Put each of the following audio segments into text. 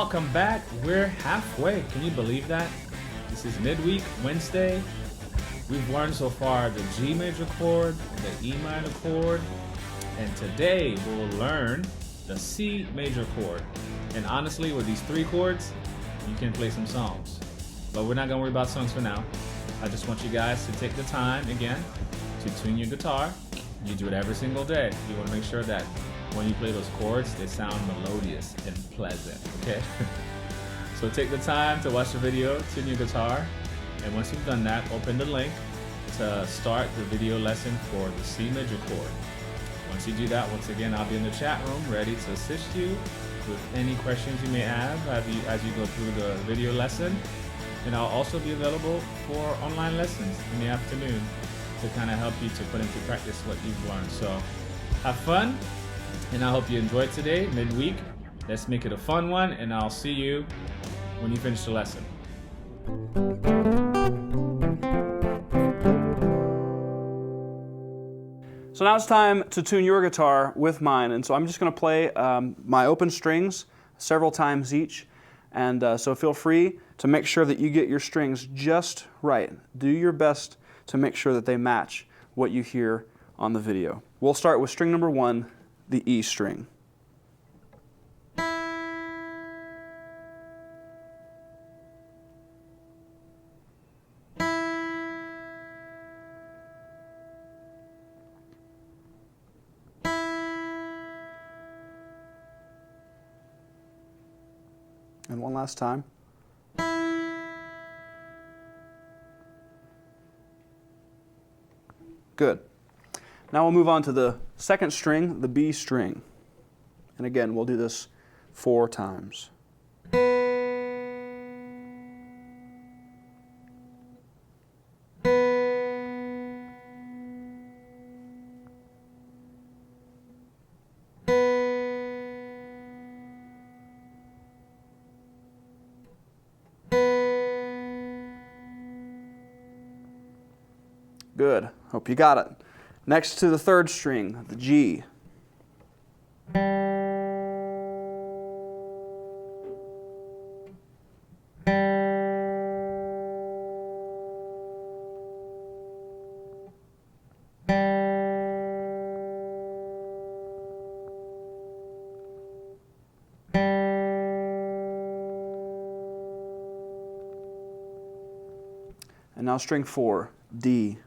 welcome back. We're halfway. Can you believe that? This is midweek, Wednesday. We've learned so far the G major chord, the E minor chord, and today we'll learn the C major chord. And honestly, with these three chords, you can play some songs. But we're not gonna worry about songs for now. I just want you guys to take the time, again, to tune your guitar. You do it every single day. You wanna make sure that when you play those chords, they sound melodious and pleasant, okay? So take the time to watch the video, tune your guitar, and once you've done that, open the link to start the video lesson for the C major chord. Once you do that, once again, I'll be in the chat room ready to assist you with any questions you may have as you go through the video lesson. And I'll also be available for online lessons in the afternoon to kind of help you to put into practice what you've learned. So have fun, and I hope you enjoyed today, midweek. Let's make it a fun one, and I'll see you when you finish the lesson. So now it's time to tune your guitar with mine, and so I'm just going to play my open strings several times each, and so feel free to make sure that you get your strings just right. Do your best to make sure that they match what you hear on the video. We'll start with string number 1, the E string. And one last time. Good. Now we'll move on to the second string, the B string. And again, we'll do this 4 times. Good. Hope you got it. Next to the third string, the G. And now string 4, D.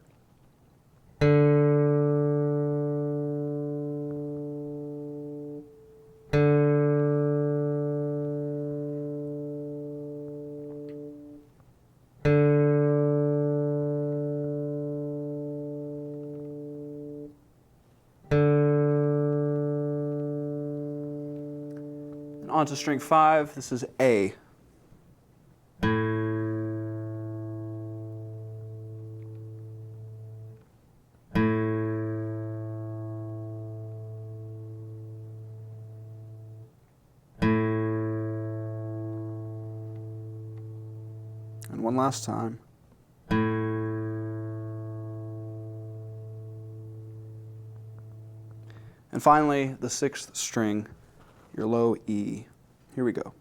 On to string 5, this is A. And one last time. And finally, the 6th string, your low E. Here we go.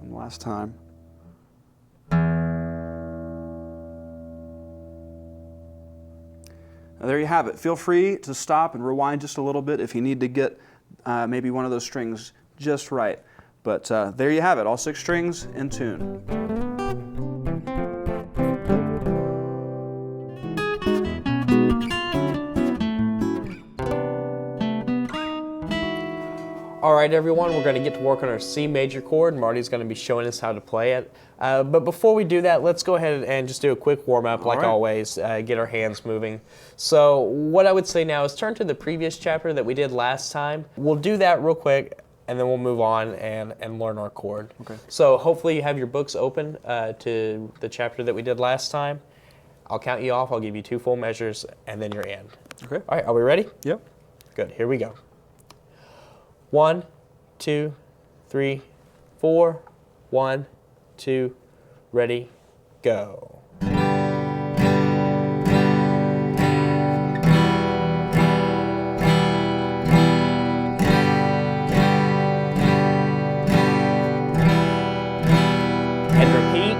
And last time. Now there you have it. Feel free to stop and rewind just a little bit if you need to get maybe one of those strings just right. But there you have it, all 6 strings in tune. All right, everyone, we're going to get to work on our C major chord. Marty's going to be showing us how to play it. But before we do that, let's go ahead and just do a quick warm-up like always, get our hands moving. So what I would say now is turn to the previous chapter that we did last time. We'll do that real quick, and then we'll move on and learn our chord. Okay. So hopefully you have your books open to the chapter that we did last time. I'll count you off, I'll give you 2 full measures, and then you're in. Okay. All right, are we ready? Yep. Good, here we go. 1, 2, 3, 4, 1, 2, ready, go. And repeat.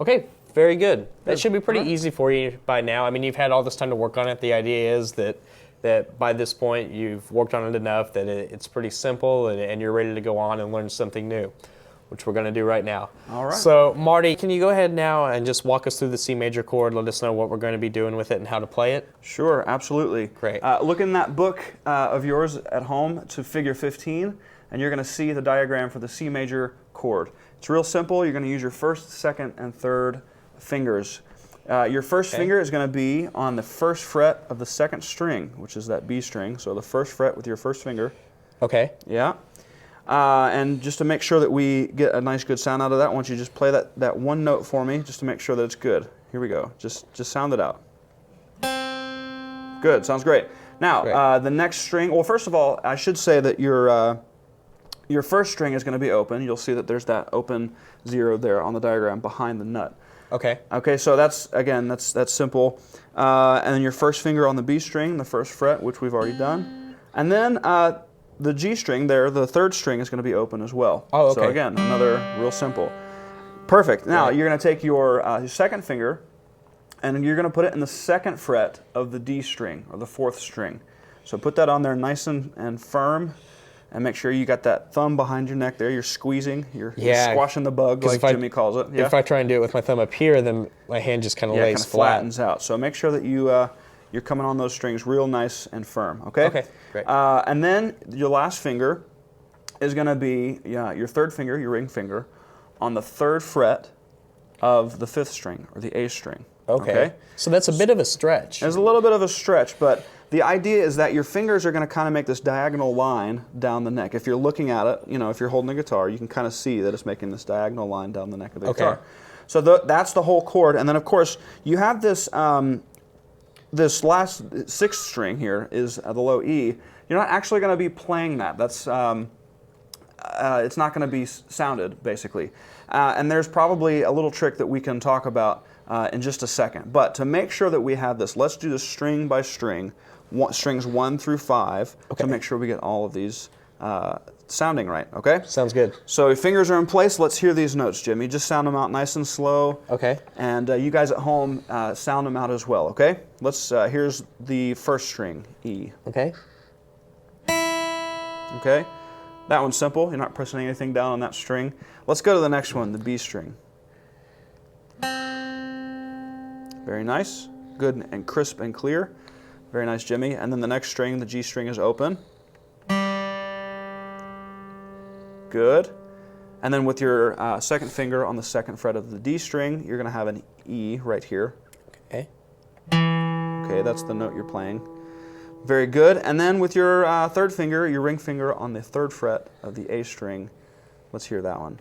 Okay, very good. That should be pretty easy for you by now. I mean, you've had all this time to work on it. The idea is that by this point you've worked on it enough that it's pretty simple and you're ready to go on and learn something new, which we're going to do right now. All right. So, Marty, can you go ahead now and just walk us through the C major chord, let us know what we're going to be doing with it and how to play it? Sure, absolutely. Great. Look in that book of yours at home to figure 15, and you're going to see the diagram for the C major chord. It's real simple. You're going to use your first, second, and third fingers. Your first finger is going to be on the first fret of the second string, which is that B string. So the first fret with your first finger. Okay. Yeah. And just to make sure that we get a nice good sound out of that, I want you to just play that one note for me, just to make sure that it's good. Here we go. Just sound it out. Good. Sounds great. Now, the next string. Well, first of all, I should say that your first string is going to be open. You'll see that there's that open 0 there on the diagram behind the nut. Okay. Okay, so that's simple. And then your first finger on the B string, the first fret, which we've already done. And then the G string there, the third string, is going to be open as well. Oh, okay. So again, another real simple. Perfect. Now you're going to take your second finger and you're going to put it in the second fret of the D string, or the fourth string. So put that on there nice and firm. And make sure you got that thumb behind your neck there. You're squeezing. You're squashing the bug, like Jimmy calls it. Yeah? If I try and do it with my thumb up here, then my hand just kind of lays kind of flat. flattens out. So make sure that you're coming on those strings real nice and firm. Okay. Okay. Great. And then your last finger is going to be your third finger, your ring finger, on the third fret of the fifth string, or the A string. Okay. So that's a bit of a stretch. There's a little bit of a stretch, but the idea is that your fingers are going to kind of make this diagonal line down the neck. If you're looking at it, if you're holding a guitar, you can kind of see that it's making this diagonal line down the neck of the guitar. So that's the whole chord. And then, of course, you have this this last sixth string here is the low E. You're not actually going to be playing that. That's it's not going to be sounded, basically. And there's probably a little trick that we can talk about in just a second. But to make sure that we have this, let's do this string by string, strings 1 through 5, to make sure we get all of these sounding right, okay? Sounds good. So your fingers are in place. Let's hear these notes, Jimmy. Just sound them out nice and slow. Okay. And you guys at home, sound them out as well, okay? Here's the first string, E. Okay. Okay? That one's simple. You're not pressing anything down on that string. Let's go to the next one, the B string. Very nice. Good and crisp and clear. Very nice, Jimmy. And then the next string, the G string, is open. Good. And then with your second finger on the second fret of the D string, you're going to have an E right here. Okay. Okay, that's the note you're playing. Very good. And then with your third finger, your ring finger on the third fret of the A string, let's hear that one.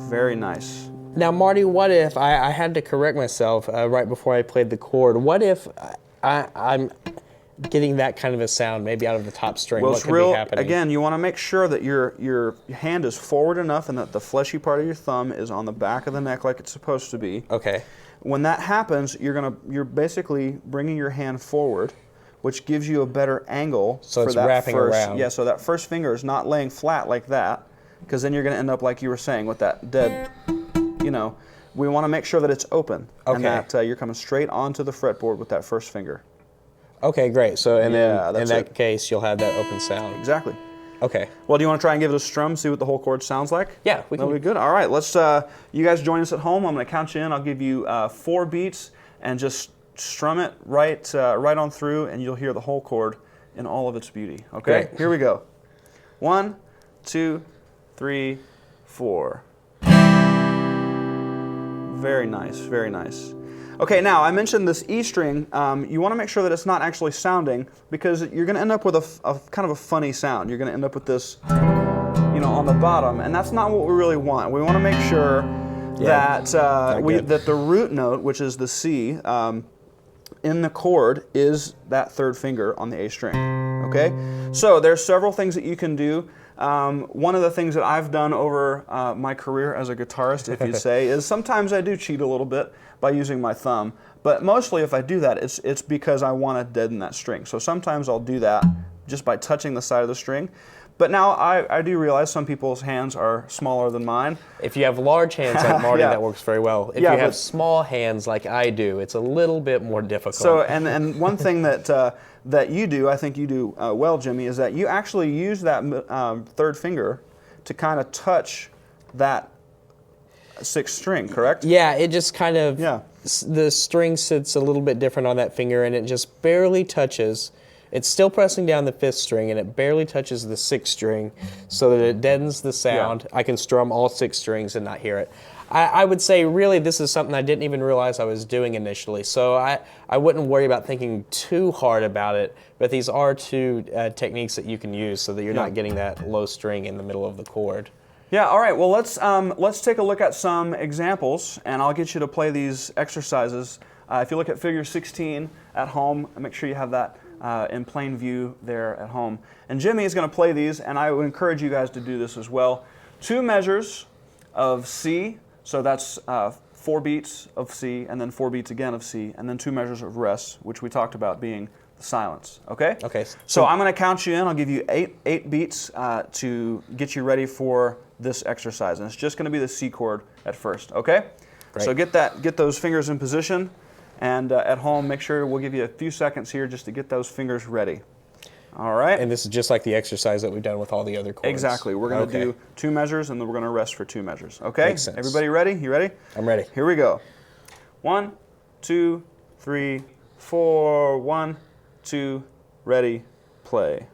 Very nice. Now, Marty, what if I had to correct myself right before I played the chord? What if I'm getting that kind of a sound, maybe out of the top string? Well, what could be happening? Again, you want to make sure that your hand is forward enough and that the fleshy part of your thumb is on the back of the neck like it's supposed to be. Okay. When that happens, you're basically bringing your hand forward, which gives you a better angle. So for it's that wrapping first, around. Yeah, so that first finger is not laying flat like that, because then you're going to end up like you were saying with that dead, we want to make sure that it's open. Okay. And that you're coming straight onto the fretboard with that first finger. Okay, great. So then in that's that case, you'll have that open sound. Exactly. Okay. Well, do you want to try and give it a strum, see what the whole chord sounds like? Yeah, we can. That'll be good. All right, let's. You guys join us at home. I'm going to count you in. I'll give you 4 beats and just strum it right on through, and you'll hear the whole chord in all of its beauty. Okay. Great. Here we go. 1, 2, 3, 4. Very nice. Very nice. Okay, now I mentioned this E string. You want to make sure that it's not actually sounding, because you're going to end up with a kind of a funny sound. You're going to end up with this. on the bottom, and that's not what we really want. We want to make sure that that the root note, which is the C, in the chord is that third finger on the A string. Okay, so there's several things that you can do. One of the things that I've done over my career as a guitarist, if you'd say, is sometimes I do cheat a little bit by using my thumb. But mostly if I do that, it's because I want to deaden that string. So sometimes I'll do that just by touching the side of the string. But now I do realize some people's hands are smaller than mine. If you have large hands like Marty, Yeah. that works very well. If you have small hands like I do, it's a little bit more difficult. So, and one thing that that you do, I think you do well, Jimmy, is that you actually use that third finger to kind of touch that sixth string, correct? Yeah, it just kind of, the string sits a little bit different on that finger, and it just barely touches. It's still pressing down the fifth string, and it barely touches the sixth string so that it deadens the sound. I can strum all six strings and not hear it. I would say really this is something I didn't even realize I was doing initially, so I wouldn't worry about thinking too hard about it, but these are two techniques that you can use so that you're not getting that low string in the middle of the chord. Yeah, all right, well let's take a look at some examples, and I'll get you to play these exercises. If you look at figure 16 at home, make sure you have that in plain view there at home. And Jimmy is going to play these, and I would encourage you guys to do this as well. 2 measures of C, so that's 4 beats of C, and then 4 beats again of C, and then 2 measures of rest, which we talked about being the silence, okay? Okay. So I'm going to count you in. I'll give you eight beats to get you ready for this exercise, and it's just going to be the C chord at first, okay? Great. So get those fingers in position. And at home, make sure we'll give you a few seconds here just to get those fingers ready. All right? And this is just like the exercise that we've done with all the other chords. Exactly. We're going to do 2 measures, and then we're going to rest for 2 measures. Okay? Makes sense. Everybody ready? You ready? I'm ready. Here we go. 1, 2, 3, 4. 1, 2, ready, play.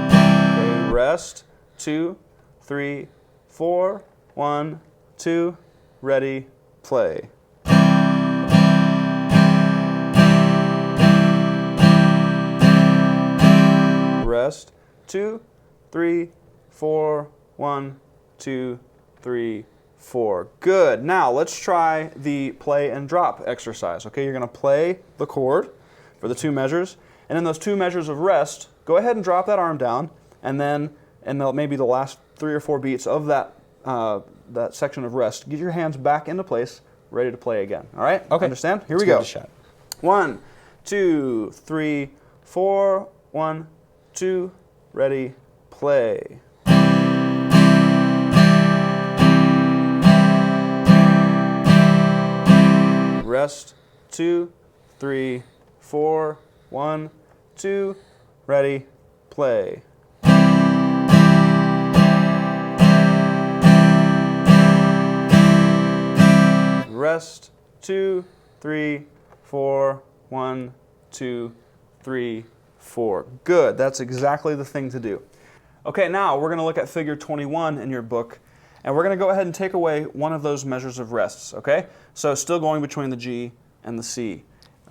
Okay, rest. 2, 3, 4, 1, 2, ready, play. Rest. 2, 3, 4, 1, 2, 3, 4. Good. Now let's try the play and drop exercise. Okay, you're going to play the chord for the 2 measures, and in those 2 measures of rest, go ahead and drop that arm down, and then maybe the last 3 or 4 beats of that that section of rest, get your hands back into place, ready to play again. All right? Okay. Understand? Here we Let's go. give it a shot. 1, 2, 3, 4. 1, 2, ready, play. Rest. 2, 3, 4. 1, 2, ready, play. Rest. 2, 3, 4. 1, 2, 3, 4. Good. That's exactly the thing to do. Okay, now we're going to look at figure 21 in your book, and we're going to go ahead and take away one of those measures of rests, okay? So still going between the G and the C.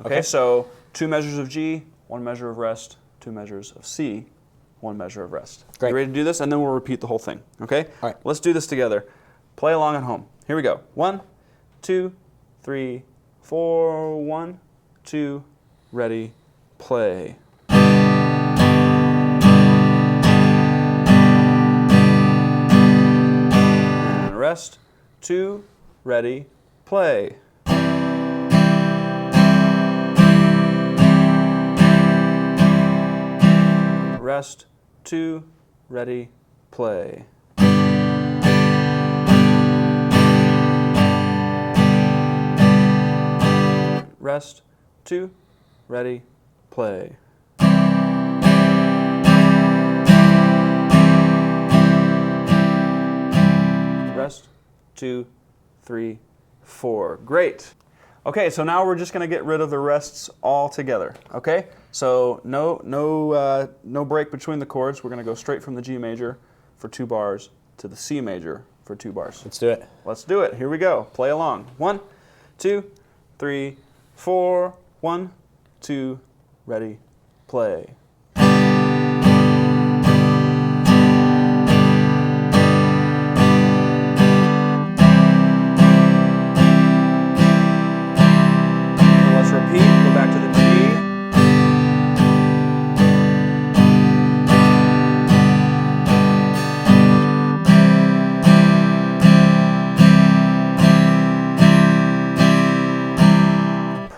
Okay, so 2 measures of G, 1 measure of rest, 2 measures of C, 1 measure of rest. Great. You ready to do this? And then we'll repeat the whole thing, okay? All right. Let's do this together. Play along at home. Here we go. 1, 2, 3, 4. 1, 2, ready, play. And rest. 2, ready, play. Rest. 2, ready, play. Rest. 2, ready, play. Rest. 2, 3, 4. Great. Okay, so now we're just going to get rid of the rests altogether. Okay, so no break between the chords. We're going to go straight from the G major for 2 bars to the C major for 2 bars. Let's do it. Let's do it. Here we go. Play along. 1, 2, 3, 4. 1, 2, ready, play. Let's repeat, go back to the G.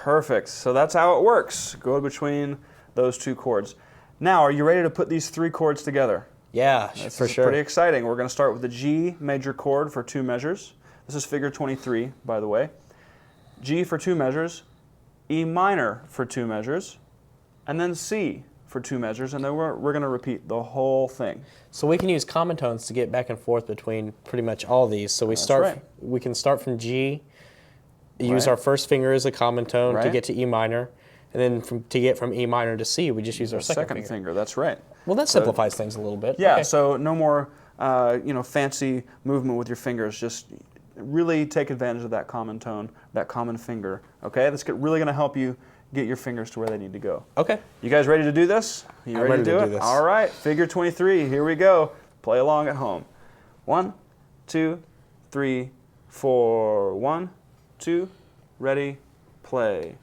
Perfect. So that's how it works. Go between those two chords. Now, are you ready to put these three chords together? Yeah, for sure. Pretty exciting. We're going to start with the G major chord for 2 measures. This is figure 23, by the way. G for 2 measures, E minor for 2 measures, and then C for 2 measures, and then we're going to repeat the whole thing. So we can use common tones to get back and forth between pretty much all these. So we we can start from G, use our first finger as a common tone to get to E minor, and then to get from E minor to C, we just use our second finger. That's right. Well, that simplifies things a little bit. Yeah, okay. So no more fancy movement with your fingers. Just really take advantage of that common tone, that common finger. Okay, that's really going to help you get your fingers to where they need to go. Okay. You guys ready to do this? You ready to do it? All right, figure 23. Here we go. Play along at home. 1, 2, 3, 4. 1, 2, ready, play.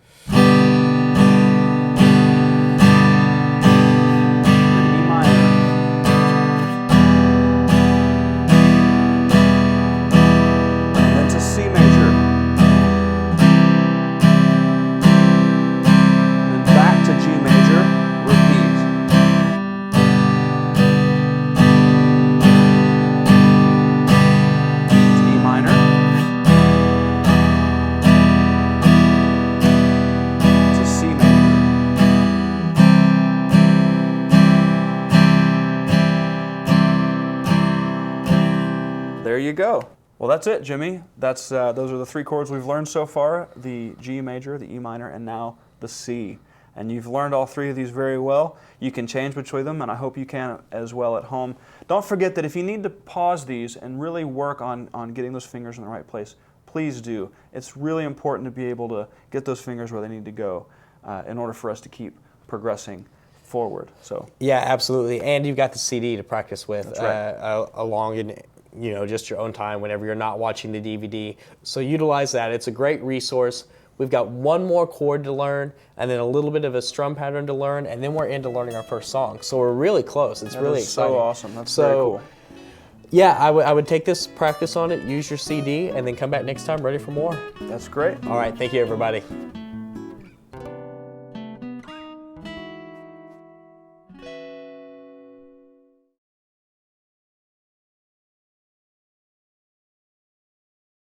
There you go. Well, that's it, Jimmy. Those are the 3 chords we've learned so far, the G major, the E minor, and now the C. And you've learned all 3 of these very well. You can change between them, and I hope you can as well at home. Don't forget that if you need to pause these and really work on getting those fingers in the right place, please do. It's really important to be able to get those fingers where they need to go in order for us to keep progressing forward. So yeah, absolutely. And you've got the CD to practice with. That's right. Along in just your own time whenever you're not watching the DVD. So utilize that. It's a great resource. We've got one more chord to learn, and then a little bit of a strum pattern to learn, and then we're into learning our first song. So we're really close. It's really exciting. So awesome. That's very cool. Yeah, I would take this, practice on it, use your CD, and then come back next time ready for more. That's great. All right, thank you, everybody.